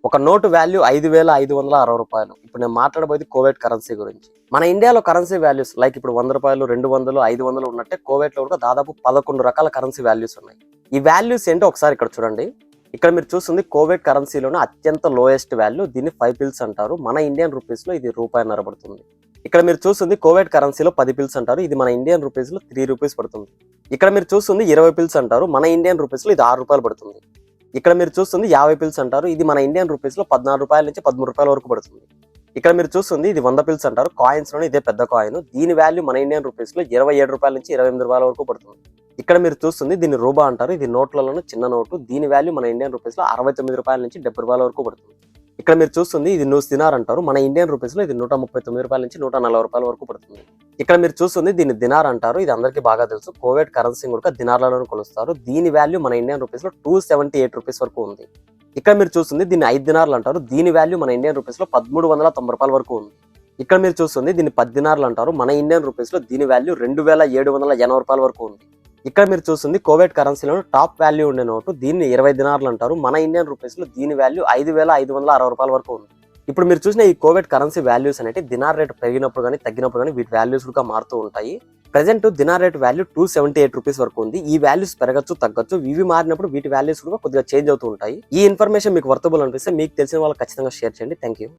ఒక note value 5,560 రూపాయలు. ఇప్పుడు నేను మాట్లాడబోయేది కోవేట్ కరెన్సీ గురించి. మన ఇండియాలో కరెన్సీ వాల్యూస్ లైక్ ఇప్పుడు 100 రూపాయలు, 200, 500 ఉన్నట్టే కోవేట్లో కూడా దాదాపు 11 రకాల కరెన్సీ వాల్యూస్ ఉన్నాయి. ఈ వాల్యూస్ ఏంటో ఒకసారి ఇక్కడ చూడండి. ఇక్కడ మీరు చూస్తుంది కోవేట్ కరెన్సీలోనే అత్యంత లోయెస్ట్ వాల్యూ. దీన్ని 5 పిల్స్ అంటారు. మన ఇండియన్ రూపీస్ లో ఇది రూపాయిన్నర పడుతుంది. ఇక్కడ మీరు చూస్తుంది కోవేట్ కరెన్సీలో 10 పిల్స్ అంటారు. ఇది మన ఇండియన్ రూపీస్ లో 3 రూపీస్ పడుతుంది. ఇక్కడ మీరు చూస్తుంది 20 పిల్స్ అంటారు. మన ఇండియన్ రూపీస్ లో ఇది 6 రూపాయలు పడుతుంది. ఇక్కడ మీరు చూస్తుంది 50 పిల్స్ అంటారు. ఇది మన ఇండియన్ రూపీస్ లో 14 రూపాయల నుంచి 13 రూపాయల వరకు పడుతుంది. ఇక్కడ మీరు చూస్తుంది ఇది 100 పిల్స్ అంటారు. కాయిన్స్ లోనే ఇదే పెద్ద కాయిన్. దీని వాల్యూ మన ఇండియన్ రూపీస్ లో 27 రూపాయల నుంచి 28 రూపాయల వరకు పడుతుంది. ఇక్కడ మీరు చూస్తుంది దీన్ని రూబా అంటారు. ఇది నోట్లలోనే చిన్న నోటు. దీని వాల్యూ మన ఇండియన్ రూపీస్ లో 69 రూపాయల నుంచి 70 రూపాయల వరకు పడుతుంది. ఇక్కడ మీరు చూస్తుంది ఇది నూస్ దినార్ అంటారు. మన ఇండియన్ రూపీస్ లో ఇది 139 రూపాయల నుంచి 140 రూపాయల వరకు పడుతుంది. ఇక్కడ మీరు చూస్తుంది దీన్ని దినార్ అంటారు. ఇది అందరికీ బాగా తెలుసు. కోవేట్ కరెన్సీ కూడా దినార్లలో కొలుస్తారు. దీని వాల్యూ మన ఇండియన్ రూపీస్ లో 278 రూపీస్ వరకు ఉంది. ఇక్కడ మీరు చూస్తుంది దీన్ని 5 దినార్లు అంటారు. దీని వాల్యూ మన ఇండియన్ రూపీస్ లో 1390 రూపాయల వరకు ఉంది. ఇక్కడ మీరు చూస్తుంది దీన్ని 10 దినార్లు అంటారు. మన ఇండియన్ రూపీస్ లో దీని వాల్యూ 2780 రూపాయల వరకు ఉంది. ఇక్కడ మీరు చూస్తుంది కోవేట్ కరెన్సీలో టాప్ వాల్యూ ఉండే నోటు. దీన్ని 20 దినార్లు అంటారు. మన ఇండియన్ రూపీస్ లో దీని వాల్యూ 5560 రూపాయల వరకు ఉంది. ఇప్పుడు మీరు చూసిన ఈ కోవేట్ కరెన్సీ వాల్యూస్ అనేవి దినార్ రేట్ పెరిగినప్పుడు కానీ తగ్గినప్పుడు కానీ వీటి వాల్యూస్ కూడా మారుతూ ఉంటాయి. Present dinar rate value 278 rupees వరకు ఉంది. ఈ వాల్యూస్ పెరగచ్చు తగ్గచ్చు. ఇవి మారినప్పుడు వీటి వాల్యూస్ కూడా కొద్దిగా చేంజ్ అవుతూ ఉంటాయి. ఈ ఇన్ఫర్మేషన్ మీకు వర్తబుల్ అనిపిస్తే మీకు తెలిసిన వాళ్ళకి ఖచ్చితంగా షేర్ చేయండి. Thank you.